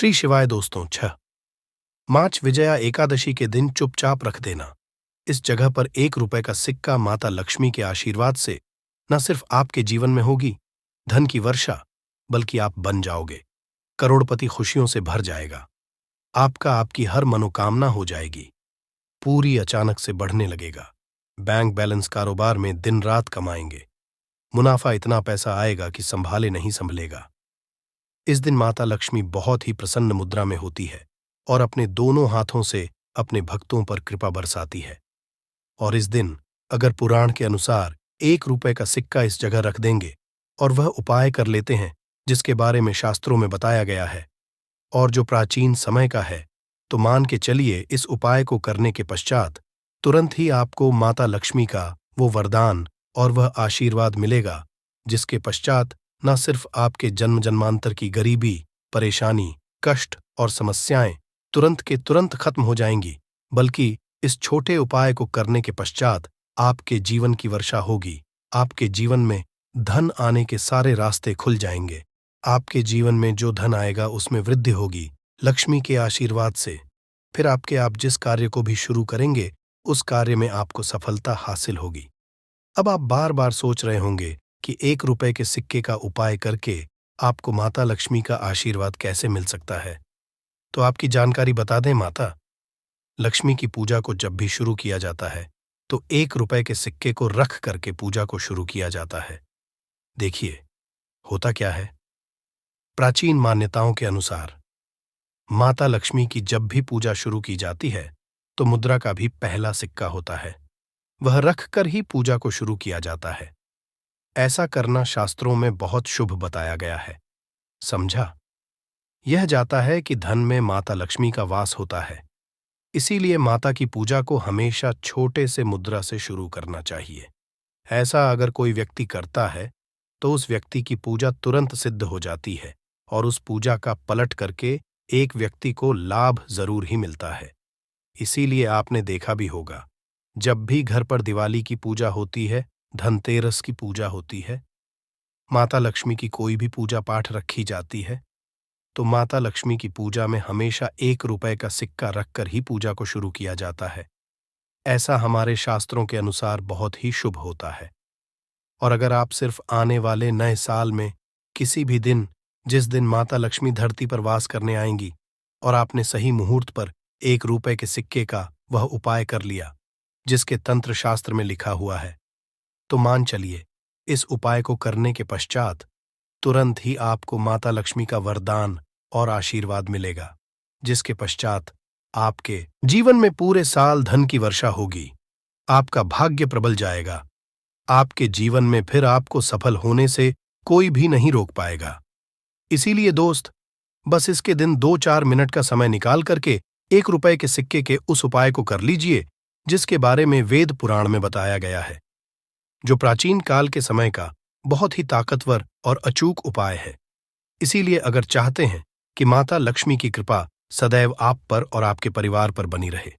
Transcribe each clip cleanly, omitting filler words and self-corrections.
श्री शिवाय दोस्तों। 6 मार्च विजया एकादशी के दिन चुपचाप रख देना। इस जगह पर 1 रुपए का सिक्का माता लक्ष्मी के आशीर्वाद से न सिर्फ आपके जीवन में होगी धन की वर्षा, बल्कि आप बन जाओगे करोड़पति। खुशियों से भर जाएगा आपकी हर मनोकामना हो जाएगी पूरी, अचानक से बढ़ने लगेगा। बैंक बैलेंस, कारोबार में दिन रात कमाएंगे, मुनाफा इतना पैसा आएगा कि संभाले नहीं संभलेगा। इस दिन माता लक्ष्मी बहुत ही प्रसन्न मुद्रा में होती है और अपने दोनों हाथों से अपने भक्तों पर कृपा बरसाती है। और इस दिन अगर पुराण के अनुसार 1 रुपए का सिक्का इस जगह रख देंगे और वह उपाय कर लेते हैं जिसके बारे में शास्त्रों में बताया गया है और जो प्राचीन समय का है, तो मान के चलिए इस उपाय को करने के पश्चात तुरंत ही आपको माता लक्ष्मी का वो वरदान और वह आशीर्वाद मिलेगा जिसके पश्चात न सिर्फ आपके जन्म जन्मांतर की गरीबी, परेशानी, कष्ट और समस्याएं तुरंत के तुरंत खत्म हो जाएंगी, बल्कि इस छोटे उपाय को करने के पश्चात आपके जीवन की वर्षा होगी। आपके जीवन में धन आने के सारे रास्ते खुल जाएंगे। आपके जीवन में जो धन आएगा उसमें वृद्धि होगी लक्ष्मी के आशीर्वाद से। फिर आप जिस कार्य को भी शुरू करेंगे उस कार्य में आपको सफलता हासिल होगी। अब आप बार बार सोच रहे होंगे कि 1 रुपए के सिक्के का उपाय करके आपको माता लक्ष्मी का आशीर्वाद कैसे मिल सकता है। तो आपकी जानकारी बता दें, माता लक्ष्मी की पूजा को जब भी शुरू किया जाता है तो 1 रुपए के सिक्के को रख करके पूजा को शुरू किया जाता है। देखिए होता क्या है, प्राचीन मान्यताओं के अनुसार माता लक्ष्मी की जब भी पूजा शुरू की जाती है तो मुद्रा का भी पहला सिक्का होता है, वह रख कर ही पूजा को शुरू किया जाता है। ऐसा करना शास्त्रों में बहुत शुभ बताया गया है। समझा? यह जाता है कि धन में माता लक्ष्मी का वास होता है, इसीलिए माता की पूजा को हमेशा छोटे से मुद्रा से शुरू करना चाहिए। ऐसा अगर कोई व्यक्ति करता है तो उस व्यक्ति की पूजा तुरंत सिद्ध हो जाती है और उस पूजा का पलट करके एक व्यक्ति को लाभ जरूर ही मिलता है। इसीलिए आपने देखा भी होगा, जब भी घर पर दिवाली की पूजा होती है, धनतेरस की पूजा होती है, माता लक्ष्मी की कोई भी पूजा पाठ रखी जाती है, तो माता लक्ष्मी की पूजा में हमेशा 1 रुपए का सिक्का रखकर ही पूजा को शुरू किया जाता है। ऐसा हमारे शास्त्रों के अनुसार बहुत ही शुभ होता है। और अगर आप सिर्फ आने वाले नए साल में किसी भी दिन, जिस दिन माता लक्ष्मी धरती पर वास करने आएंगी, और आपने सही मुहूर्त पर 1 रुपए के सिक्के का वह उपाय कर लिया जिसके तंत्र शास्त्र में लिखा हुआ है, तो मान चलिए इस उपाय को करने के पश्चात तुरंत ही आपको माता लक्ष्मी का वरदान और आशीर्वाद मिलेगा, जिसके पश्चात आपके जीवन में पूरे साल धन की वर्षा होगी। आपका भाग्य प्रबल जाएगा। आपके जीवन में फिर आपको सफल होने से कोई भी नहीं रोक पाएगा। इसीलिए दोस्त, बस इसके दिन 2-4 मिनट का समय निकाल करके 1 रुपए के सिक्के के उस उपाय को कर लीजिए जिसके बारे में वेद पुराण में बताया गया है, जो प्राचीन काल के समय का बहुत ही ताकतवर और अचूक उपाय है। इसीलिए अगर चाहते हैं कि माता लक्ष्मी की कृपा सदैव आप पर और आपके परिवार पर बनी रहे,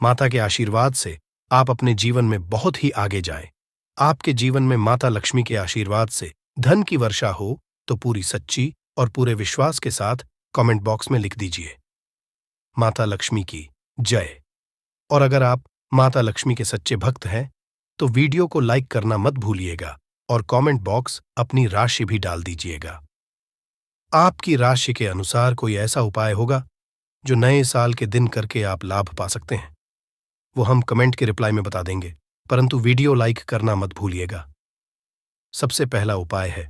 माता के आशीर्वाद से आप अपने जीवन में बहुत ही आगे जाएं, आपके जीवन में माता लक्ष्मी के आशीर्वाद से धन की वर्षा हो, तो पूरी सच्ची और पूरे विश्वास के साथ कमेंट बॉक्स में लिख दीजिए, माता लक्ष्मी की जय। और अगर आप माता लक्ष्मी के सच्चे भक्त हैं तो वीडियो को लाइक करना मत भूलिएगा और कमेंट बॉक्स अपनी राशि भी डाल दीजिएगा। आपकी राशि के अनुसार कोई ऐसा उपाय होगा जो नए साल के दिन करके आप लाभ पा सकते हैं, वो हम कमेंट के रिप्लाई में बता देंगे, परंतु वीडियो लाइक करना मत भूलिएगा। सबसे पहला उपाय है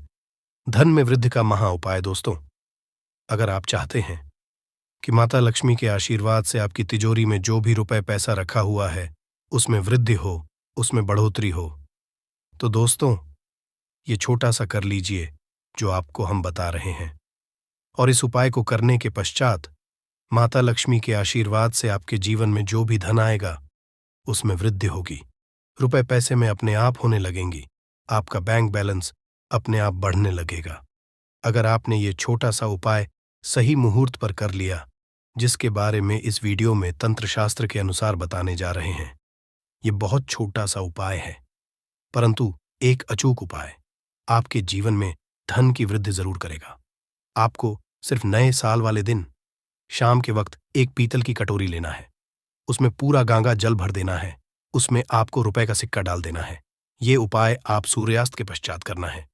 धन में वृद्धि का महा उपाय। दोस्तों, अगर आप चाहते हैं कि माता लक्ष्मी के आशीर्वाद से आपकी तिजोरी में जो भी रुपए पैसा रखा हुआ है उसमें वृद्धि हो, उसमें बढ़ोतरी हो, तो दोस्तों ये छोटा सा कर लीजिए जो आपको हम बता रहे हैं। और इस उपाय को करने के पश्चात माता लक्ष्मी के आशीर्वाद से आपके जीवन में जो भी धन आएगा उसमें वृद्धि होगी, रुपए पैसे में अपने आप होने लगेंगी, आपका बैंक बैलेंस अपने आप बढ़ने लगेगा। अगर आपने ये छोटा सा उपाय सही मुहूर्त पर कर लिया, जिसके बारे में इस वीडियो में तंत्र शास्त्र के अनुसार बताने जा रहे हैं, ये बहुत छोटा सा उपाय है, परंतु एक अचूक उपाय आपके जीवन में धन की वृद्धि जरूर करेगा। आपको सिर्फ नए साल वाले दिन शाम के वक्त एक पीतल की कटोरी लेना है, उसमें पूरा गांगा जल भर देना है, उसमें आपको रुपए का सिक्का डाल देना है। ये उपाय आप सूर्यास्त के पश्चात करना है।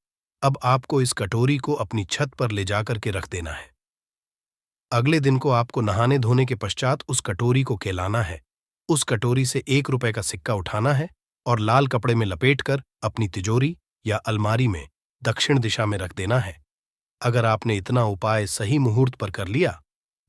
अब आपको इस कटोरी को अपनी छत पर ले जाकर के रख देना है। अगले दिन को आपको नहाने धोने के पश्चात उस कटोरी को केलाना है। उस कटोरी से 1 रुपए का सिक्का उठाना है और लाल कपड़े में लपेटकर अपनी तिजोरी या अलमारी में दक्षिण दिशा में रख देना है। अगर आपने इतना उपाय सही मुहूर्त पर कर लिया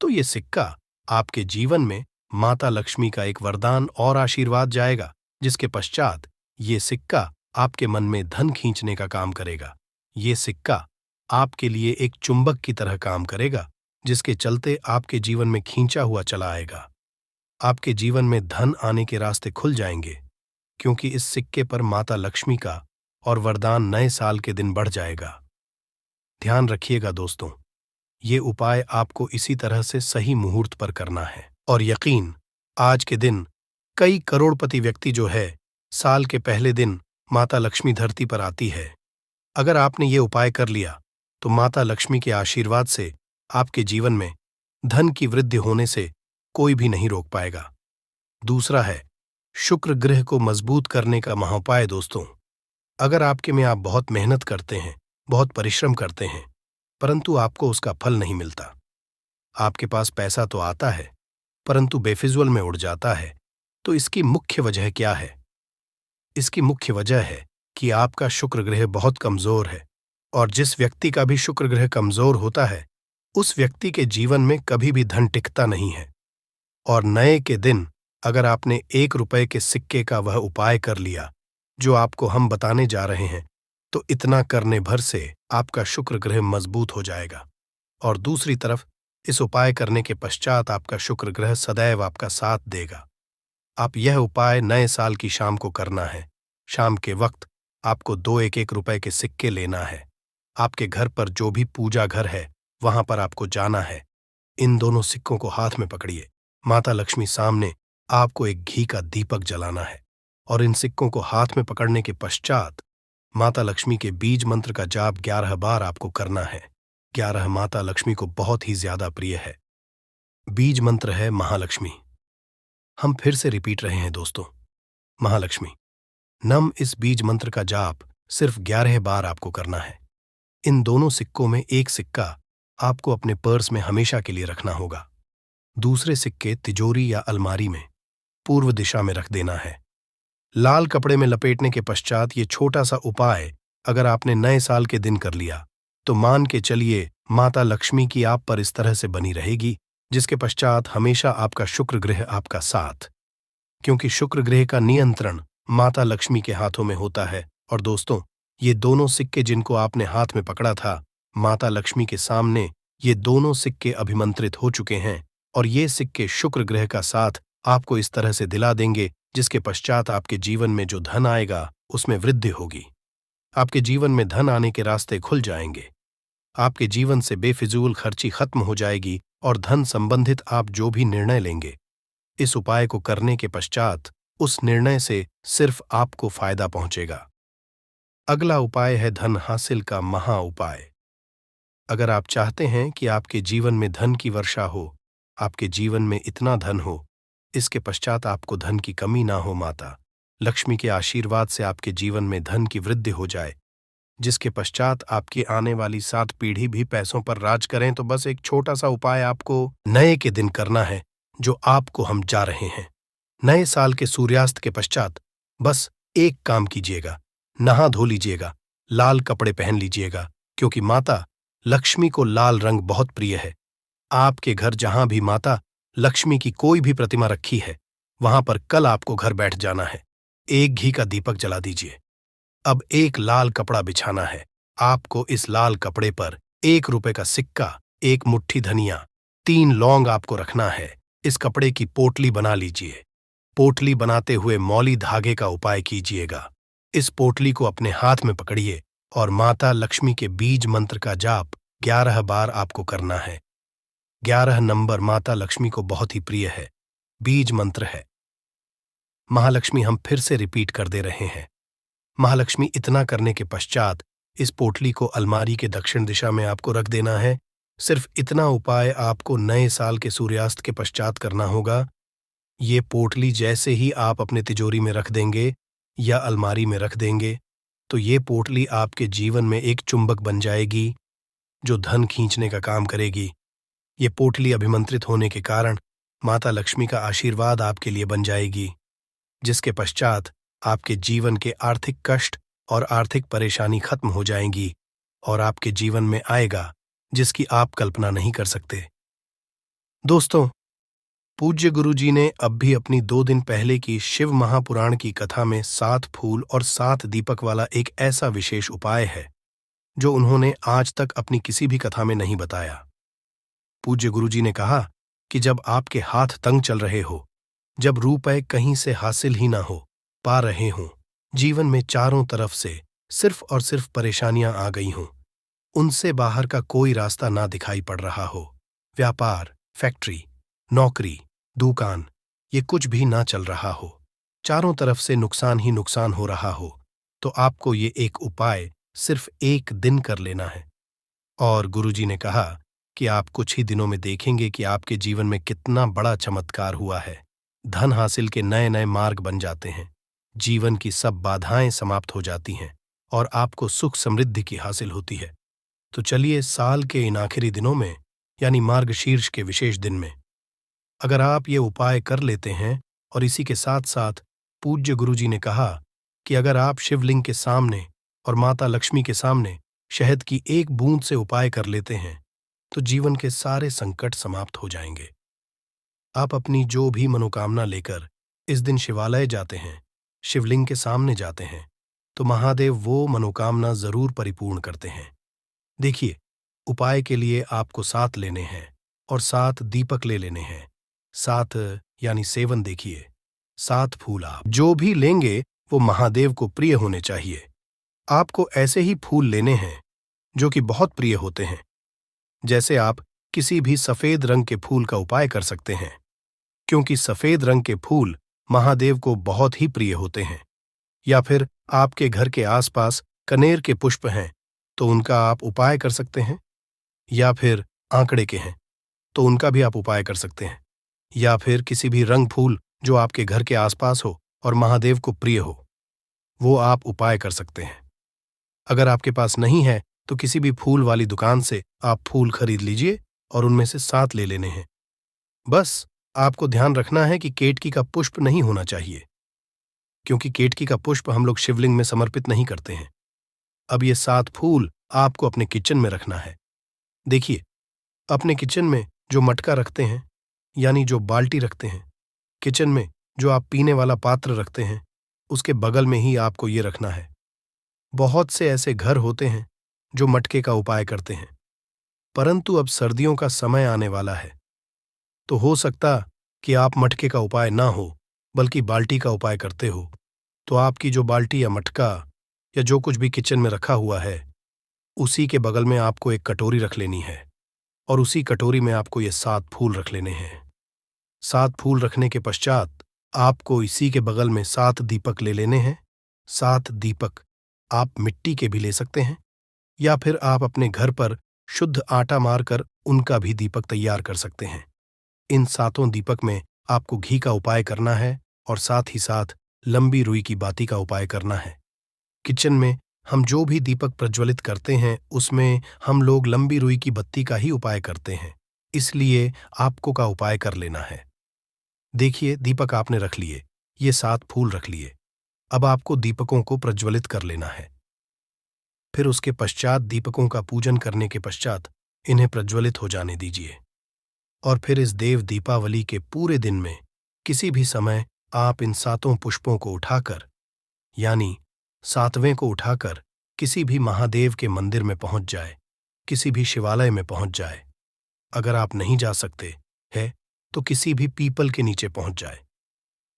तो ये सिक्का आपके जीवन में माता लक्ष्मी का एक वरदान और आशीर्वाद जाएगा, जिसके पश्चात ये सिक्का आपके मन में धन खींचने का काम करेगा। ये सिक्का आपके लिए एक चुंबक की तरह काम करेगा, जिसके चलते आपके जीवन में खींचा हुआ चला आएगा। आपके जीवन में धन आने के रास्ते खुल जाएंगे, क्योंकि इस सिक्के पर माता लक्ष्मी का और वरदान नए साल के दिन बढ़ जाएगा। ध्यान रखिएगा दोस्तों, ये उपाय आपको इसी तरह से सही मुहूर्त पर करना है। और यकीन, आज के दिन कई करोड़पति व्यक्ति जो है, साल के पहले दिन माता लक्ष्मी धरती पर आती है। अगर आपने ये उपाय कर लिया तो माता लक्ष्मी के आशीर्वाद से आपके जीवन में धन की वृद्धि होने से कोई भी नहीं रोक पाएगा। दूसरा है शुक्र ग्रह को मजबूत करने का महाउपाय। दोस्तों, अगर आपके में आप बहुत मेहनत करते हैं, बहुत परिश्रम करते हैं, परंतु आपको उसका फल नहीं मिलता, आपके पास पैसा तो आता है परंतु बेफिजुल में उड़ जाता है, तो इसकी मुख्य वजह क्या है? इसकी मुख्य वजह है कि आपका शुक्र ग्रह बहुत कमजोर है, और जिस व्यक्ति का भी शुक्र ग्रह कमजोर होता है उस व्यक्ति के जीवन में कभी भी धन टिकता नहीं है। और नए के दिन अगर आपने 1 रुपए के सिक्के का वह उपाय कर लिया जो आपको हम बताने जा रहे हैं, तो इतना करने भर से आपका शुक्र ग्रह मजबूत हो जाएगा। और दूसरी तरफ इस उपाय करने के पश्चात आपका शुक्र ग्रह सदैव आपका साथ देगा। आप यह उपाय नए साल की शाम को करना है। शाम के वक्त आपको 2 1 रुपए के सिक्के लेना है। आपके घर पर जो भी पूजा घर है वहां पर आपको जाना है। इन दोनों सिक्कों को हाथ में पकड़िए। माता लक्ष्मी सामने आपको एक घी का दीपक जलाना है, और इन सिक्कों को हाथ में पकड़ने के पश्चात माता लक्ष्मी के बीज मंत्र का जाप 11 बार आपको करना है। 11 माता लक्ष्मी को बहुत ही ज्यादा प्रिय है। बीज मंत्र है महालक्ष्मी। हम फिर से रिपीट रहे हैं दोस्तों, महालक्ष्मी। नम इस बीज मंत्र का जाप सिर्फ 11 बार आपको करना है। इन दोनों सिक्कों में एक सिक्का आपको अपने पर्स में हमेशा के लिए रखना होगा। दूसरे सिक्के तिजोरी या अलमारी में पूर्व दिशा में रख देना है। लाल कपड़े में लपेटने के पश्चात ये छोटा सा उपाय अगर आपने नए साल के दिन कर लिया तो मान के चलिए माता लक्ष्मी की आप पर इस तरह से बनी रहेगी, जिसके पश्चात हमेशा आपका शुक्र ग्रह आपका साथ, क्योंकि शुक्र ग्रह का नियंत्रण माता लक्ष्मी के हाथों में होता है। और दोस्तों, ये दोनों सिक्के जिनको आपने हाथ में पकड़ा था, माता लक्ष्मी के सामने ये दोनों सिक्के अभिमंत्रित हो चुके हैं, और ये सिक्के शुक्र ग्रह का साथ आपको इस तरह से दिला देंगे, जिसके पश्चात आपके जीवन में जो धन आएगा उसमें वृद्धि होगी। आपके जीवन में धन आने के रास्ते खुल जाएंगे। आपके जीवन से बेफिजूल खर्ची खत्म हो जाएगी, और धन संबंधित आप जो भी निर्णय लेंगे, इस उपाय को करने के पश्चात उस निर्णय से सिर्फ आपको फायदा पहुंचेगा। अगला उपाय है धन हासिल का महा उपाय। अगर आप चाहते हैं कि आपके जीवन में धन की वर्षा हो, आपके जीवन में इतना धन हो, इसके पश्चात आपको धन की कमी ना हो, माता लक्ष्मी के आशीर्वाद से आपके जीवन में धन की वृद्धि हो जाए, जिसके पश्चात आपकी आने वाली 7 पीढ़ी भी पैसों पर राज करें, तो बस एक छोटा सा उपाय आपको नए के दिन करना है, जो आपको हम जा रहे हैं। नए साल के सूर्यास्त के पश्चात बस एक काम कीजिएगा, नहा धो लीजिएगा, लाल कपड़े पहन लीजिएगा, क्योंकि माता लक्ष्मी को लाल रंग बहुत प्रिय है। आपके घर जहां भी माता लक्ष्मी की कोई भी प्रतिमा रखी है, वहां पर कल आपको घर बैठ जाना है। एक घी का दीपक जला दीजिए। अब एक लाल कपड़ा बिछाना है। आपको इस लाल कपड़े पर 1 रुपए का सिक्का, 1 मुट्ठी धनिया, 3 लौंग आपको रखना है। इस कपड़े की पोटली बना लीजिए। पोटली बनाते हुए मौली धागे का उपाय कीजिएगा। इस पोटली को अपने हाथ में पकड़िए और माता लक्ष्मी के बीज मंत्र का जाप 11 बार आपको करना है। 11 नंबर माता लक्ष्मी को बहुत ही प्रिय है। बीज मंत्र है महालक्ष्मी। हम फिर से रिपीट कर दे रहे हैं, महालक्ष्मी। इतना करने के पश्चात इस पोटली को अलमारी के दक्षिण दिशा में आपको रख देना है। सिर्फ इतना उपाय आपको नए साल के सूर्यास्त के पश्चात करना होगा। ये पोटली जैसे ही आप अपने तिजोरी में रख देंगे या अलमारी में रख देंगे, तो ये पोटली आपके जीवन में एक चुंबक बन जाएगी जो धन खींचने का काम करेगी। ये पोटली अभिमंत्रित होने के कारण माता लक्ष्मी का आशीर्वाद आपके लिए बन जाएगी, जिसके पश्चात आपके जीवन के आर्थिक कष्ट और आर्थिक परेशानी खत्म हो जाएंगी और आपके जीवन में आएगा जिसकी आप कल्पना नहीं कर सकते। दोस्तों, पूज्य गुरुजी ने अब भी अपनी 2 दिन पहले की शिव महापुराण की कथा में 7 फूल और 7 दीपक वाला एक ऐसा विशेष उपाय है जो उन्होंने आज तक अपनी किसी भी कथा में नहीं बताया। पूज्य गुरुजी ने कहा कि जब आपके हाथ तंग चल रहे हो, जब रुपए कहीं से हासिल ही ना हो पा रहे हों, जीवन में चारों तरफ से सिर्फ और सिर्फ परेशानियां आ गई हों, उनसे बाहर का कोई रास्ता ना दिखाई पड़ रहा हो, व्यापार, फैक्ट्री, नौकरी, दुकान, ये कुछ भी ना चल रहा हो, चारों तरफ से नुकसान ही नुकसान हो रहा हो, तो आपको ये एक उपाय सिर्फ 1 दिन कर लेना है। और गुरुजी ने कहा कि आप कुछ ही दिनों में देखेंगे कि आपके जीवन में कितना बड़ा चमत्कार हुआ है। धन हासिल के नए नए मार्ग बन जाते हैं, जीवन की सब बाधाएं समाप्त हो जाती हैं और आपको सुख समृद्धि की हासिल होती है। तो चलिए, साल के इन आखिरी दिनों में यानी मार्गशीर्ष के विशेष दिन में अगर आप ये उपाय कर लेते हैं, और इसी के साथ साथ पूज्य गुरुजी ने कहा कि अगर आप शिवलिंग के सामने और माता लक्ष्मी के सामने शहद की 1 बूंद से उपाय कर लेते हैं, तो जीवन के सारे संकट समाप्त हो जाएंगे। आप अपनी जो भी मनोकामना लेकर इस दिन शिवालय जाते हैं, शिवलिंग के सामने जाते हैं, तो महादेव वो मनोकामना जरूर परिपूर्ण करते हैं। देखिए, उपाय के लिए आपको 7 लेने हैं और 7 दीपक ले लेने हैं। 7 यानी सेवन। देखिए, 7 फूल आप जो भी लेंगे वो महादेव को प्रिय होने चाहिए। आपको ऐसे ही फूल लेने हैं जो कि बहुत प्रिय होते हैं। जैसे आप किसी भी सफेद रंग के फूल का उपाय कर सकते हैं, क्योंकि सफेद रंग के फूल महादेव को बहुत ही प्रिय होते हैं। या फिर आपके घर के आसपास कनेर के पुष्प हैं तो उनका आप उपाय कर सकते हैं। या फिर आंकड़े के हैं तो उनका भी आप उपाय कर सकते हैं। या फिर किसी भी रंग फूल जो आपके घर के आसपास हो और महादेव को प्रिय हो, वो आप उपाय कर सकते हैं। अगर आपके पास नहीं है तो किसी भी फूल वाली दुकान से आप फूल खरीद लीजिए और उनमें से 7 ले लेने हैं। बस आपको ध्यान रखना है कि केतकी का पुष्प नहीं होना चाहिए, क्योंकि केतकी का पुष्प हम लोग शिवलिंग में समर्पित नहीं करते हैं। अब ये 7 फूल आपको अपने किचन में रखना है। देखिए, अपने किचन में जो मटका रखते हैं यानी जो बाल्टी रखते हैं, किचन में जो आप पीने वाला पात्र रखते हैं, उसके बगल में ही आपको ये रखना है। बहुत से ऐसे घर होते हैं जो मटके का उपाय करते हैं, परंतु अब सर्दियों का समय आने वाला है, तो हो सकता कि आप मटके का उपाय ना हो बल्कि बाल्टी का उपाय करते हो। तो आपकी जो बाल्टी या मटका या जो कुछ भी किचन में रखा हुआ है, उसी के बगल में आपको एक कटोरी रख लेनी है और उसी कटोरी में आपको ये 7 फूल रख लेने हैं। 7 फूल रखने के पश्चात आपको इसी के बगल में 7 दीपक ले लेने हैं। 7 दीपक आप मिट्टी के भी ले सकते हैं या फिर आप अपने घर पर शुद्ध आटा मारकर उनका भी दीपक तैयार कर सकते हैं। इन 7 दीपक में आपको घी का उपाय करना है और साथ ही साथ लंबी रुई की बाती का उपाय करना है। किचन में हम जो भी दीपक प्रज्वलित करते हैं उसमें हम लोग लंबी रुई की बत्ती का ही उपाय करते हैं, इसलिए आपको का उपाय कर लेना है। देखिए, दीपक आपने रख लिए, ये 7 फूल रख लिए। अब आपको दीपकों को प्रज्वलित कर लेना है। फिर उसके पश्चात दीपकों का पूजन करने के पश्चात इन्हें प्रज्वलित हो जाने दीजिए। और फिर इस देव दीपावली के पूरे दिन में किसी भी समय आप इन 7 पुष्पों को उठाकर यानी 7वें को उठाकर किसी भी महादेव के मंदिर में पहुंच जाए, किसी भी शिवालय में पहुंच जाए। अगर आप नहीं जा सकते है तो किसी भी पीपल के नीचे पहुंच जाए।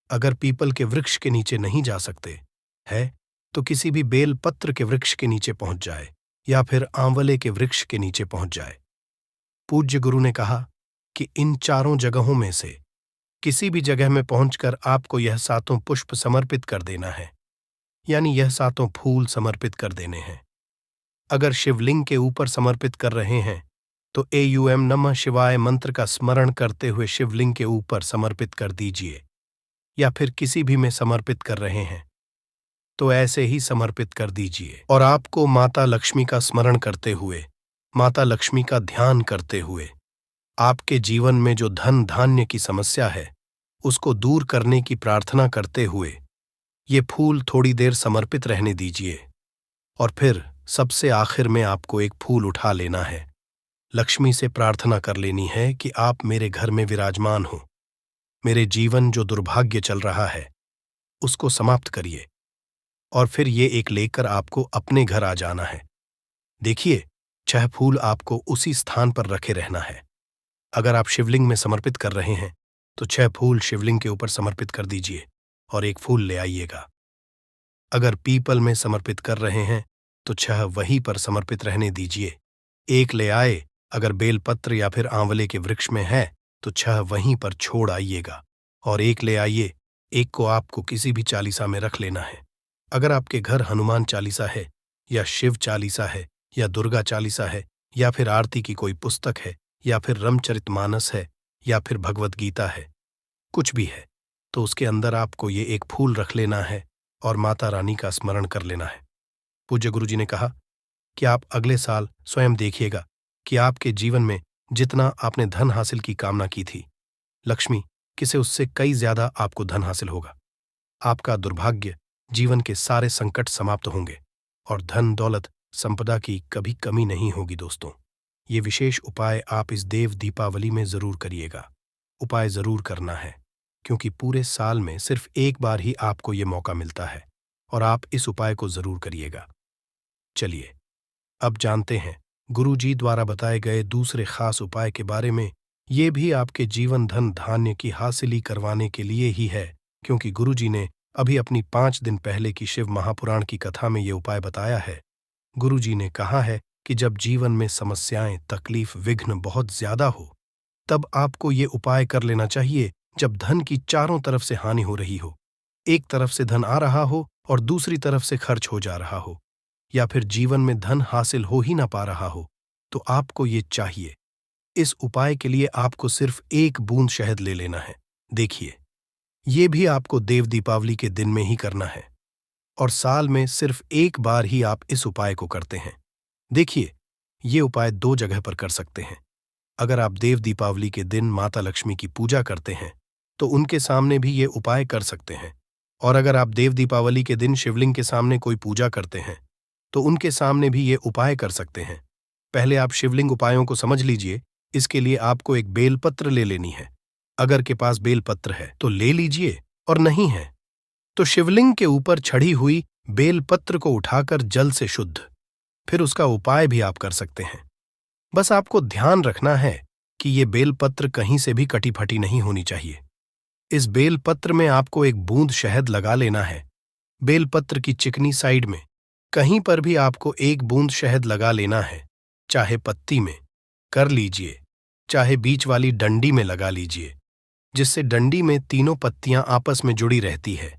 अगर पीपल के वृक्ष के नीचे नहीं जा सकते है तो किसी भी बेल पत्र के वृक्ष के नीचे पहुंच जाए या फिर आंवले के वृक्ष के नीचे पहुंच जाए। पूज्य गुरु ने कहा कि इन 4 जगहों में से किसी भी जगह में पहुंचकर आपको यह 7 पुष्प समर्पित कर देना है, यानी यह 7 फूल समर्पित कर देने हैं। अगर शिवलिंग के ऊपर समर्पित कर रहे हैं तो AUM नमः शिवाय मंत्र का स्मरण करते हुए शिवलिंग के ऊपर समर्पित कर दीजिए, या फिर किसी भी में समर्पित कर रहे हैं तो ऐसे ही समर्पित कर दीजिए। और आपको माता लक्ष्मी का स्मरण करते हुए, माता लक्ष्मी का ध्यान करते हुए, आपके जीवन में जो धन धान्य की समस्या है उसको दूर करने की प्रार्थना करते हुए ये फूल थोड़ी देर समर्पित रहने दीजिए। और फिर सबसे आखिर में आपको एक फूल उठा लेना है, लक्ष्मी से प्रार्थना कर लेनी है कि आप मेरे घर में विराजमान हो, मेरे जीवन जो दुर्भाग्य चल रहा है उसको समाप्त करिए। और फिर ये एक लेकर आपको अपने घर आ जाना है। देखिए, 6 फूल आपको उसी स्थान पर रखे रहना है। अगर आप शिवलिंग में समर्पित कर रहे हैं तो 6 फूल शिवलिंग के ऊपर समर्पित कर दीजिए और एक फूल ले आइएगा। अगर पीपल में समर्पित कर रहे हैं तो 6 वहीं पर समर्पित रहने दीजिए, एक ले आए। अगर बेलपत्र या फिर आंवले के वृक्ष में है तो 6 वहीं पर छोड़ आइएगा और एक ले आइए। एक को आपको किसी भी चालीसा में रख लेना है। अगर आपके घर हनुमान चालीसा है या शिव चालीसा है या दुर्गा चालीसा है या फिर आरती की कोई पुस्तक है या फिर रामचरितमानस है या फिर भगवत गीता है, कुछ भी है, तो उसके अंदर आपको ये एक फूल रख लेना है और माता रानी का स्मरण कर लेना है। पूज्य गुरु जी ने कहा कि आप अगले साल स्वयं देखिएगा कि आपके जीवन में जितना आपने धन हासिल की कामना की थी, लक्ष्मी किसे उससे कई ज्यादा आपको धन हासिल होगा। आपका दुर्भाग्य, जीवन के सारे संकट समाप्त होंगे और धन दौलत संपदा की कभी कमी नहीं होगी। दोस्तों, ये विशेष उपाय आप इस देव दीपावली में जरूर करिएगा। उपाय जरूर करना है क्योंकि पूरे साल में सिर्फ एक बार ही आपको ये मौका मिलता है और आप इस उपाय को जरूर करिएगा। चलिए अब जानते हैं गुरु जी द्वारा बताए गए दूसरे खास उपाय के बारे में। ये भी आपके जीवन धन धान्य की हासिली करवाने के लिए ही है, क्योंकि गुरु जी ने अभी अपनी 5 दिन पहले की शिव महापुराण की कथा में ये उपाय बताया है। गुरु जी ने कहा है कि जब जीवन में समस्याएं, तकलीफ, विघ्न बहुत ज्यादा हो, तब आपको ये उपाय कर लेना चाहिए जब धन की चारों तरफ से हानि हो रही हो, एक तरफ से धन आ रहा हो और दूसरी तरफ से खर्च हो जा रहा हो, या फिर जीवन में धन हासिल हो ही ना पा रहा हो, तो आपको ये चाहिए। इस उपाय के लिए आपको सिर्फ 1 बूंद शहद ले लेना है। देखिए, ये भी आपको देव दीपावली के दिन में ही करना है और साल में सिर्फ एक बार ही आप इस उपाय को करते हैं। देखिए, ये उपाय 2 जगह पर कर सकते हैं। अगर आप देव दीपावली के दिन माता लक्ष्मी की पूजा करते हैं तो उनके सामने भी ये उपाय कर सकते हैं, और अगर आप देव दीपावली के दिन शिवलिंग के सामने कोई पूजा करते हैं तो उनके सामने भी ये उपाय कर सकते हैं। पहले आप शिवलिंग उपायों को समझ लीजिए। इसके लिए आपको एक बेलपत्र ले लेनी है। अगर के पास बेलपत्र है तो ले लीजिए, और नहीं है तो शिवलिंग के ऊपर चढ़ी हुई बेलपत्र को उठाकर जल से शुद्ध, फिर उसका उपाय भी आप कर सकते हैं। बस आपको ध्यान रखना है कि ये बेलपत्र कहीं से भी कटी फटी नहीं होनी चाहिए। इस बेलपत्र में आपको 1 बूंद शहद लगा लेना है। बेलपत्र की चिकनी साइड में कहीं पर भी आपको 1 बूंद शहद लगा लेना है। चाहे पत्ती में कर लीजिए, चाहे बीच वाली डंडी में लगा लीजिए, जिससे डंडी में तीनों पत्तियां आपस में जुड़ी रहती है।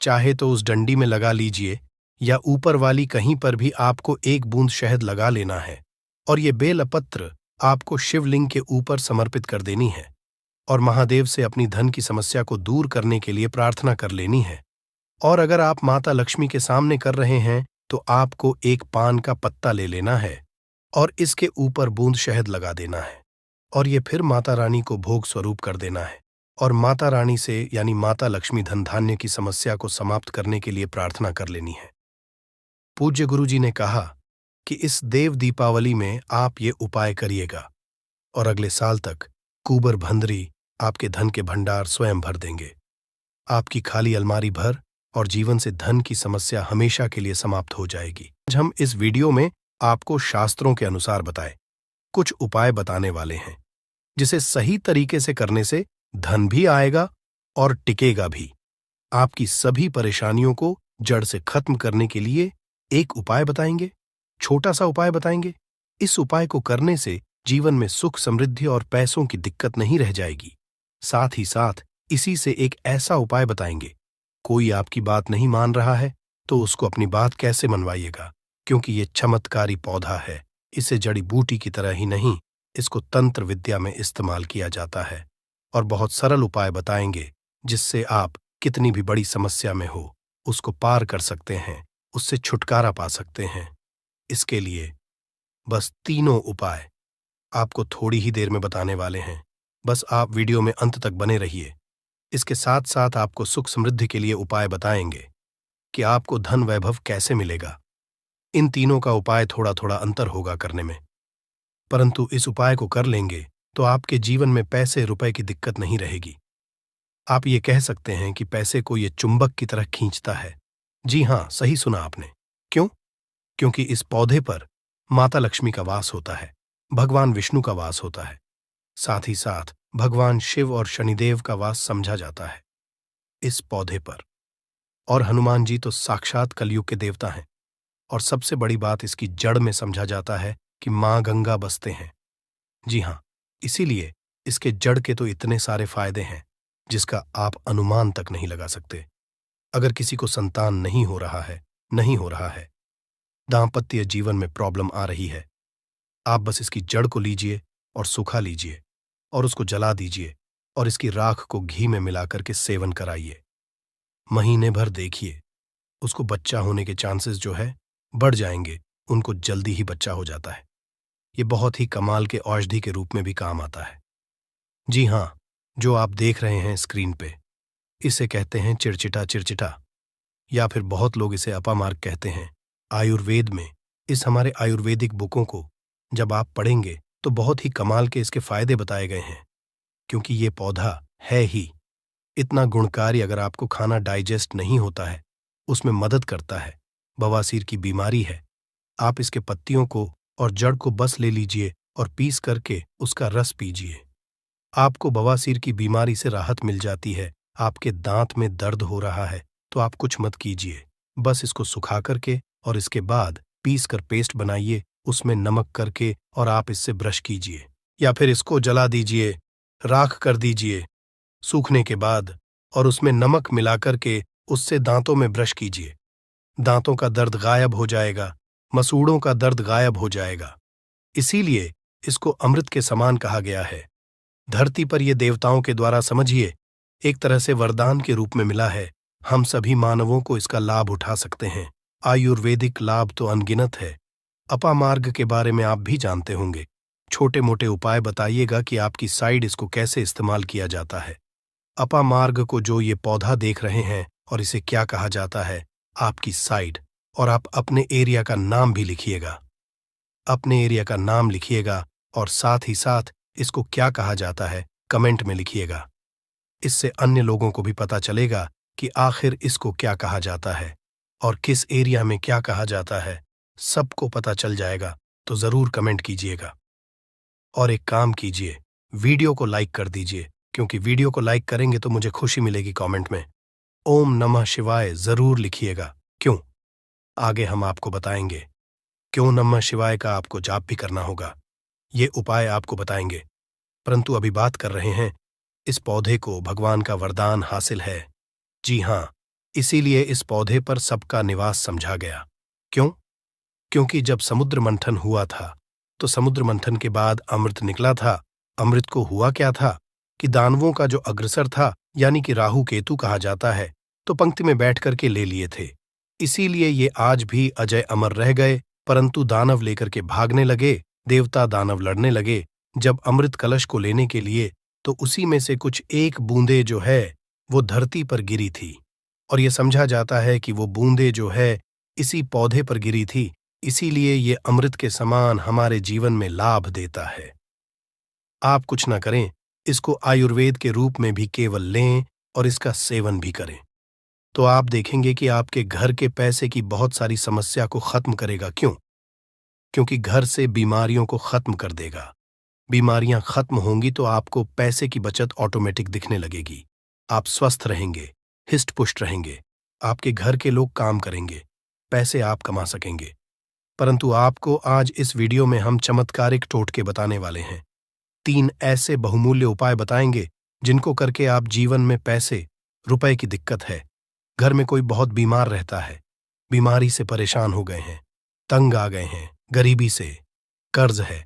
चाहे तो उस डंडी में लगा लीजिए या ऊपर वाली कहीं पर भी आपको 1 बूंद शहद लगा लेना है और ये बेलपत्र आपको शिवलिंग के ऊपर समर्पित कर देनी है और महादेव से अपनी धन की समस्या को दूर करने के लिए प्रार्थना कर लेनी है। और अगर आप माता लक्ष्मी के सामने कर रहे हैं तो आपको 1 पान का पत्ता ले लेना है और इसके ऊपर बूंद शहद लगा देना है और ये फिर माता रानी को भोग स्वरूप कर देना है और माता रानी से यानी माता लक्ष्मी धन धान्य की समस्या को समाप्त करने के लिए प्रार्थना कर लेनी है। पूज्य गुरु जी ने कहा कि इस देव दीपावली में आप ये उपाय करिएगा और अगले साल तक कुबर भंदरी आपके धन के भंडार स्वयं भर देंगे। आपकी खाली अलमारी भर और जीवन से धन की समस्या हमेशा के लिए समाप्त हो जाएगी। आज हम इस वीडियो में आपको शास्त्रों के अनुसार बताए कुछ उपाय बताने वाले हैं, जिसे सही तरीके से करने से धन भी आएगा और टिकेगा भी। आपकी सभी परेशानियों को जड़ से खत्म करने के लिए एक उपाय बताएंगे, छोटा सा उपाय बताएंगे। इस उपाय को करने से जीवन में सुख, समृद्धि और पैसों की दिक्कत नहीं रह जाएगी। साथ ही साथ इसी से एक ऐसा उपाय बताएंगे, कोई आपकी बात नहीं मान रहा है तो उसको अपनी बात कैसे मनवाइएगा, क्योंकि ये चमत्कारी पौधा है। इसे जड़ी बूटी की तरह ही नहीं, इसको तंत्र विद्या में इस्तेमाल किया जाता है और बहुत सरल उपाय बताएंगे जिससे आप कितनी भी बड़ी समस्या में हो उसको पार कर सकते हैं, उससे छुटकारा पा सकते हैं। इसके लिए बस तीनों उपाय आपको थोड़ी ही देर में बताने वाले हैं। बस आप वीडियो में अंत तक बने रहिए। इसके साथ साथ आपको सुख समृद्धि के लिए उपाय बताएंगे कि आपको धन वैभव कैसे मिलेगा। इन तीनों का उपाय थोड़ा थोड़ा अंतर होगा करने में, परंतु इस उपाय को कर लेंगे तो आपके जीवन में पैसे रुपए की दिक्कत नहीं रहेगी। आप ये कह सकते हैं कि पैसे को ये चुंबक की तरह खींचता है। जी हां, सही सुना आपने। क्यों? क्योंकि इस पौधे पर माता लक्ष्मी का वास होता है, भगवान विष्णु का वास होता है, साथ ही साथ भगवान शिव और शनिदेव का वास समझा जाता है इस पौधे पर। और हनुमान जी तो साक्षात कलयुग के देवता हैं। और सबसे बड़ी बात इसकी जड़ में समझा जाता है कि मां गंगा बसते हैं। जी हां, इसीलिए इसके जड़ के तो इतने सारे फायदे हैं जिसका आप अनुमान तक नहीं लगा सकते। अगर किसी को संतान नहीं हो रहा है, दांपत्य जीवन में प्रॉब्लम आ रही है, आप बस इसकी जड़ को लीजिए और सुखा लीजिए और उसको जला दीजिए और इसकी राख को घी में मिलाकर के सेवन कराइए। महीने भर देखिए, उसको बच्चा होने के चांसेस जो है बढ़ जाएंगे, उनको जल्दी ही बच्चा हो जाता है। ये बहुत ही कमाल के औषधि के रूप में भी काम आता है। जी हां, जो आप देख रहे हैं स्क्रीन पे, इसे कहते हैं चिड़चिटा चिड़चिटा, या फिर बहुत लोग इसे अपामार्ग कहते हैं। आयुर्वेद में इस हमारे आयुर्वेदिक बुकों को जब आप पढ़ेंगे तो बहुत ही कमाल के इसके फायदे बताए गए हैं, क्योंकि ये पौधा है ही इतना गुणकारी। अगर आपको खाना डाइजेस्ट नहीं होता है, उसमें मदद करता है। बवासीर की बीमारी है, आप इसके पत्तियों को और जड़ को बस ले लीजिए और पीस करके उसका रस पीजिए। आपको बवासीर की बीमारी से राहत मिल जाती है। आपके दांत में दर्द हो रहा है तो आप कुछ मत कीजिए, बस इसको सुखा करके और इसके बाद पीस कर पेस्ट बनाइए, उसमें नमक करके और आप इससे ब्रश कीजिए, या फिर इसको जला दीजिए, राख कर दीजिए सूखने के बाद, और उसमें नमक मिलाकर के उससे दांतों में ब्रश कीजिए। दांतों का दर्द गायब हो जाएगा, मसूड़ों का दर्द गायब हो जाएगा। इसीलिए इसको अमृत के समान कहा गया है। धरती पर ये देवताओं के द्वारा समझिए एक तरह से वरदान के रूप में मिला है। हम सभी मानवों को इसका लाभ उठा सकते हैं। आयुर्वेदिक लाभ तो अनगिनत है। अपामार्ग के बारे में आप भी जानते होंगे। छोटे मोटे उपाय बताइएगा कि आपकी साइड इसको कैसे इस्तेमाल किया जाता है। अपामार्ग को जो ये पौधा देख रहे हैं और इसे क्या कहा जाता है, आपकी साइड, और आप अपने एरिया का नाम भी लिखिएगा। अपने एरिया का नाम लिखिएगा और साथ ही साथ इसको क्या कहा जाता है कमेंट में लिखिएगा। इससे अन्य लोगों को भी पता चलेगा कि आखिर इसको क्या कहा जाता है और किस एरिया में क्या कहा जाता है, सबको पता चल जाएगा। तो जरूर कमेंट कीजिएगा और एक काम कीजिए, वीडियो को लाइक कर दीजिए, क्योंकि वीडियो को लाइक करेंगे तो मुझे खुशी मिलेगी। कमेंट में ओम नमः शिवाय जरूर लिखिएगा। क्यों? आगे हम आपको बताएंगे क्यों नमः शिवाय का आपको जाप भी करना होगा। ये उपाय आपको बताएंगे, परंतु अभी बात कर रहे हैं इस पौधे को भगवान का वरदान हासिल है। जी हां, इसीलिए इस पौधे पर सबका निवास समझा गया। क्यों? क्योंकि जब समुद्र मंथन हुआ था तो समुद्र मंथन के बाद अमृत निकला था। अमृत को हुआ क्या था कि दानवों का जो अग्रसर था, यानी कि राहु केतु कहा जाता है, तो पंक्ति में बैठ करके ले लिए थे। इसीलिए ये आज भी अजय अमर रह गए, परंतु दानव लेकर के भागने लगे, देवता दानव लड़ने लगे। जब अमृत कलश को लेने के लिए तो उसी में से कुछ एक बूंदे जो है वो धरती पर गिरी थी, और ये समझा जाता है कि वो बूंदे जो है इसी पौधे पर गिरी थी। इसीलिए ये अमृत के समान हमारे जीवन में लाभ देता है। आप कुछ ना करें, इसको आयुर्वेद के रूप में भी केवल लें और इसका सेवन भी करें, तो आप देखेंगे कि आपके घर के पैसे की बहुत सारी समस्या को खत्म करेगा। क्यों? क्योंकि घर से बीमारियों को खत्म कर देगा। बीमारियां खत्म होंगी तो आपको पैसे की बचत ऑटोमेटिक दिखने लगेगी। आप स्वस्थ रहेंगे, हिस्ट पुष्ट रहेंगे, आपके घर के लोग काम करेंगे, पैसे आप कमा सकेंगे। परंतु आपको आज इस वीडियो में हम चमत्कारिक टोटके बताने वाले हैं। 3 ऐसे बहुमूल्य उपाय बताएंगे जिनको करके आप जीवन में पैसे रुपए की दिक्कत है, घर में कोई बहुत बीमार रहता है, बीमारी से परेशान हो गए हैं, तंग आ गए हैं, गरीबी से, कर्ज है,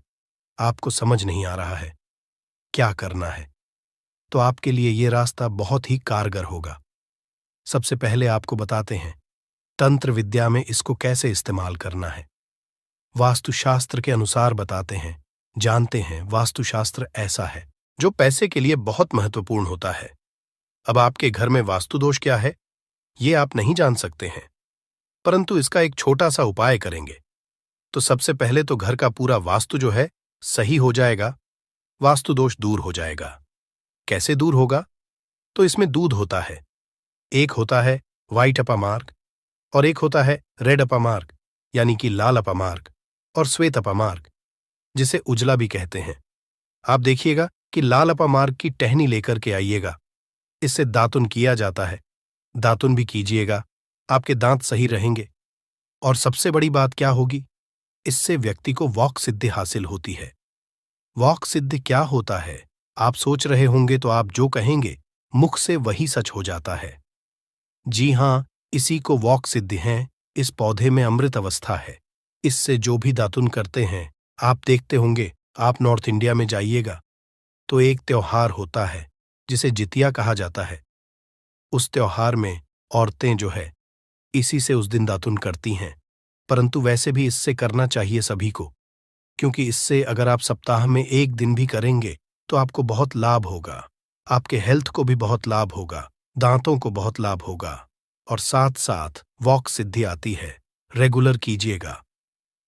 आपको समझ नहीं आ रहा है क्या करना है, तो आपके लिए ये रास्ता बहुत ही कारगर होगा। सबसे पहले आपको बताते हैं तंत्र विद्या में इसको कैसे इस्तेमाल करना है। वास्तुशास्त्र के अनुसार बताते हैं, जानते हैं वास्तुशास्त्र ऐसा है जो पैसे के लिए बहुत महत्वपूर्ण होता है। अब आपके घर में वास्तु दोष क्या है ये आप नहीं जान सकते हैं, परंतु इसका एक छोटा सा उपाय करेंगे तो सबसे पहले तो घर का पूरा वास्तु जो है सही हो जाएगा, वास्तु दोष दूर हो जाएगा। कैसे दूर होगा? तो इसमें दूध होता है, एक होता है व्हाइट अपामार्ग और एक होता है रेड अपामार्ग यानी कि लाल अपामार्ग और श्वेत अपामार्ग जिसे उजला भी कहते हैं। आप देखिएगा कि लाल अपामार्ग की टहनी लेकर के आइएगा, इससे दातुन किया जाता है, दातुन भी कीजिएगा, आपके दांत सही रहेंगे। और सबसे बड़ी बात क्या होगी, इससे व्यक्ति को वॉक सिद्धि हासिल होती है। वॉक सिद्धि क्या होता है आप सोच रहे होंगे, तो आप जो कहेंगे मुख से वही सच हो जाता है। जी हां, इसी को वॉक सिद्धि है। इस पौधे में अमृत अवस्था है, इससे जो भी दातुन करते हैं आप देखते होंगे। आप नॉर्थ इंडिया में जाइएगा तो एक त्योहार होता है जिसे जितिया कहा जाता है। उस त्योहार में औरतें जो है इसी से उस दिन दातुन करती हैं, परंतु वैसे भी इससे करना चाहिए सभी को, क्योंकि इससे अगर आप सप्ताह में एक दिन भी करेंगे तो आपको बहुत लाभ होगा, आपके हेल्थ को भी बहुत लाभ होगा, दांतों को बहुत लाभ होगा और साथ साथ वॉक सिद्धि आती है। रेगुलर कीजिएगा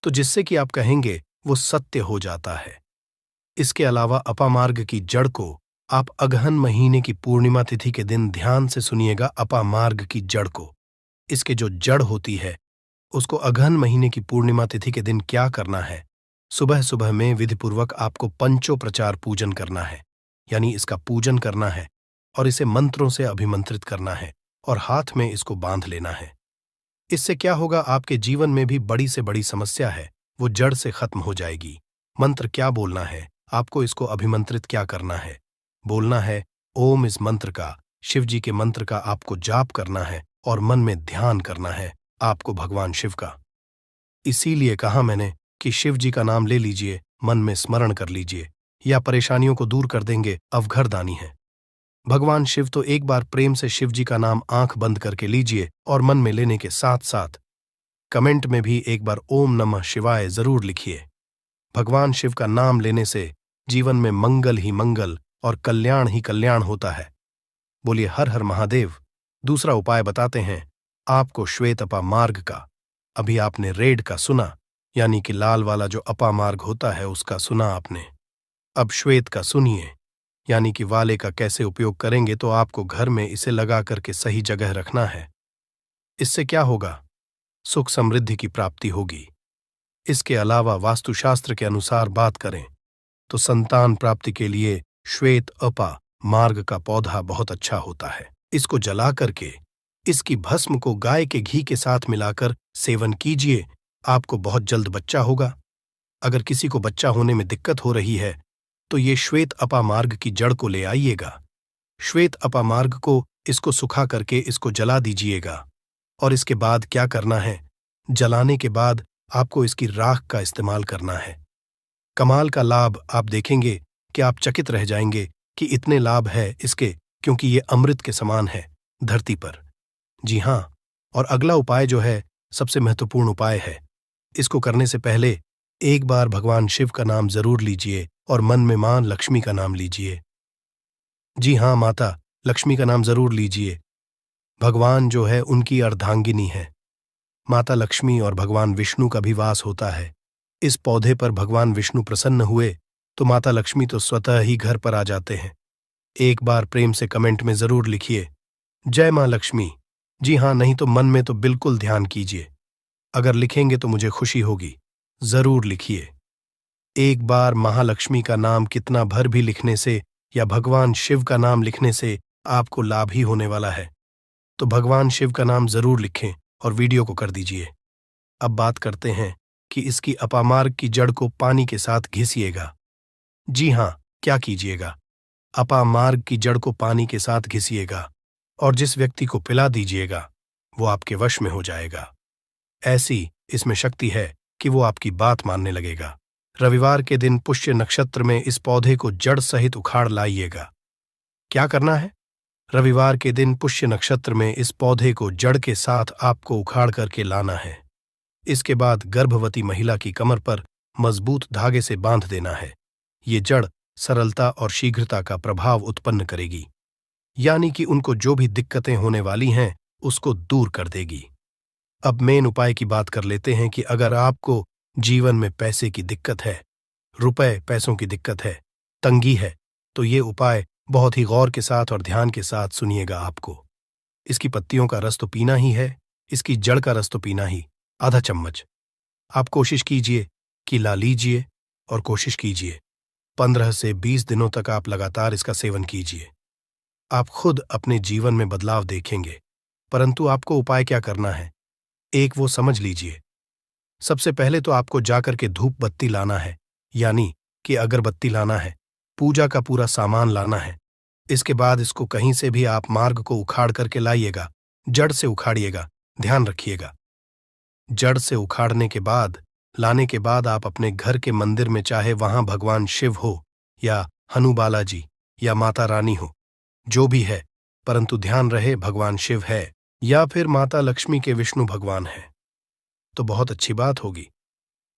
तो जिससे कि आप कहेंगे वो सत्य हो जाता है। इसके अलावा अपामार्ग की जड़ को आप अगहन महीने की पूर्णिमा तिथि के दिन ध्यान से सुनिएगा। अपामार्ग की जड़ को, इसके जो जड़ होती है उसको अगहन महीने की पूर्णिमा तिथि के दिन क्या करना है, सुबह सुबह में विधिपूर्वक आपको पंचोपचार पूजन करना है, यानी इसका पूजन करना है और इसे मंत्रों से अभिमंत्रित करना है और हाथ में इसको बांध लेना है। इससे क्या होगा, आपके जीवन में भी बड़ी से बड़ी समस्या है वो जड़ से खत्म हो जाएगी। मंत्र क्या बोलना है आपको, इसको अभिमंत्रित क्या करना है, बोलना है ओम। इस मंत्र का, शिव जी के मंत्र का आपको जाप करना है और मन में ध्यान करना है आपको भगवान शिव का। इसीलिए कहा मैंने कि शिव जी का नाम ले लीजिए, मन में स्मरण कर लीजिए, या परेशानियों को दूर कर देंगे, अवघरदानी है। भगवान शिव तो एक बार प्रेम से शिव जी का नाम आंख बंद करके लीजिए और मन में लेने के साथ साथ कमेंट में भी एक बार ओम नमः शिवाय जरूर लिखिए। भगवान शिव का नाम लेने से जीवन में मंगल ही मंगल और कल्याण ही कल्याण होता है। बोलिए हर हर महादेव। दूसरा उपाय बताते हैं आपको श्वेत अपामार्ग का। अभी आपने रेड का सुना, यानी कि लाल वाला जो अपामार्ग होता है उसका सुना आपने। अब श्वेत का सुनिए, यानी कि वाले का कैसे उपयोग करेंगे। तो आपको घर में इसे लगा करके सही जगह रखना है। इससे क्या होगा, सुख समृद्धि की प्राप्ति होगी। इसके अलावा वास्तुशास्त्र के अनुसार बात करें तो संतान प्राप्ति के लिए श्वेत अपा मार्ग का पौधा बहुत अच्छा होता है। इसको जला करके इसकी भस्म को गाय के घी के साथ मिलाकर सेवन कीजिए, आपको बहुत जल्द बच्चा होगा। अगर किसी को बच्चा होने में दिक्कत हो रही है तो ये श्वेत अपामार्ग की जड़ को ले आइएगा। श्वेत अपामार्ग को इसको सुखा करके इसको जला दीजिएगा और इसके बाद क्या करना है, जलाने के बाद आपको इसकी राख का इस्तेमाल करना है। कमाल का लाभ आप देखेंगे कि आप चकित रह जाएंगे कि इतने लाभ है इसके, क्योंकि ये अमृत के समान है धरती पर। जी हां, और अगला उपाय जो है सबसे महत्वपूर्ण उपाय है। इसको करने से पहले एक बार भगवान शिव का नाम जरूर लीजिए और मन में मां लक्ष्मी का नाम लीजिए। जी हां, माता लक्ष्मी का नाम जरूर लीजिए। भगवान जो है उनकी अर्धांगिनी है। माता लक्ष्मी और भगवान विष्णु का भी वास होता है। इस पौधे पर भगवान विष्णु प्रसन्न हुए तो माता लक्ष्मी तो स्वतः ही घर पर आ जाते हैं। एक बार प्रेम से कमेंट में जरूर लिखिए जय मां लक्ष्मी। जी हां, नहीं तो मन में तो बिल्कुल ध्यान कीजिए। अगर लिखेंगे तो मुझे खुशी होगी, जरूर लिखिए। एक बार महालक्ष्मी का नाम कितना भर भी लिखने से या भगवान शिव का नाम लिखने से आपको लाभ ही होने वाला है। तो भगवान शिव का नाम जरूर लिखें और वीडियो को कर दीजिए। अब बात करते हैं कि इसकी अपामार्ग की जड़ को पानी के साथ घिसिएगा। जी हां, क्या कीजिएगा, अपामार्ग की जड़ को पानी के साथ घिसिएगा और जिस व्यक्ति को पिला दीजिएगा वो आपके वश में हो जाएगा। ऐसी इसमें शक्ति है कि वो आपकी बात मानने लगेगा। रविवार के दिन पुष्य नक्षत्र में इस पौधे को जड़ सहित उखाड़ लाइएगा। क्या करना है? रविवार के दिन पुष्य नक्षत्र में इस पौधे को जड़ के साथ आपको उखाड़ करके लाना है। इसके बाद गर्भवती महिला की कमर पर मजबूत धागे से बांध देना है। ये जड़ सरलता और शीघ्रता का प्रभाव उत्पन्न करेगी, यानी कि उनको जो भी दिक्कतें होने वाली हैं उसको दूर कर देगी। अब मेन उपाय की बात कर लेते हैं कि अगर आपको जीवन में पैसे की दिक्कत है, रुपए पैसों की दिक्कत है, तंगी है, तो ये उपाय बहुत ही गौर के साथ और ध्यान के साथ सुनिएगा। आपको इसकी पत्तियों का रस तो पीना ही है, इसकी जड़ का रस तो पीना ही, आधा चम्मच। आप कोशिश कीजिए कि ला लीजिए और कोशिश कीजिए 15 से 20 दिनों तक आप लगातार इसका सेवन कीजिए। आप खुद अपने जीवन में बदलाव देखेंगे। परंतु आपको उपाय क्या करना है, एक वो समझ लीजिए। सबसे पहले तो आपको जाकर के धूप बत्ती लाना है, यानी कि अगरबत्ती लाना है, पूजा का पूरा सामान लाना है। इसके बाद इसको कहीं से भी आप मार्ग को उखाड़ करके लाइएगा, जड़ से उखाड़िएगा, ध्यान रखिएगा। जड़ से उखाड़ने के बाद, लाने के बाद आप अपने घर के मंदिर में, चाहे वहां भगवान शिव हो या हनुबाला जी या माता रानी हो, जो भी है, परंतु ध्यान रहे भगवान शिव है या फिर माता लक्ष्मी के विष्णु भगवान है तो बहुत अच्छी बात होगी।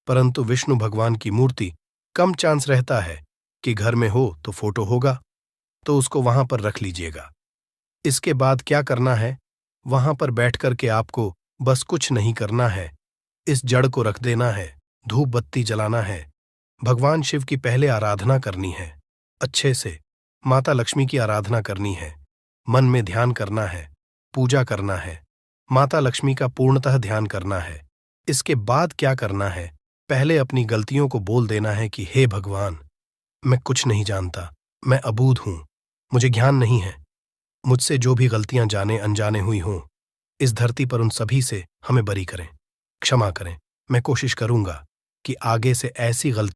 परंतु विष्णु भगवान की मूर्ति कम चांस रहता है कि घर में हो, तो फोटो होगा, तो उसको वहां पर रख लीजिएगा। इसके बाद क्या करना है, वहां पर बैठ कर के आपको बस कुछ नहीं करना है, इस जड़ को रख देना है, धूप बत्ती जलाना है, भगवान शिव की पहले आराधना करनी है, अच्छे से माता लक्ष्मी की आराधना करनी है, मन में ध्यान करना है, पूजा करना है, माता लक्ष्मी का पूर्णतः ध्यान करना है। इसके बाद क्या करना है, पहले अपनी गलतियों को बोल देना है कि हे भगवान, मैं कुछ नहीं जानता, मैं अबूझ हूं, मुझे ज्ञान नहीं है, मुझसे जो भी गलतियां जाने अनजाने हुई हों, इस धरती पर उन सभी से हमें बरी करें, क्षमा करें। मैं कोशिश करूंगा कि आगे से ऐसी गलती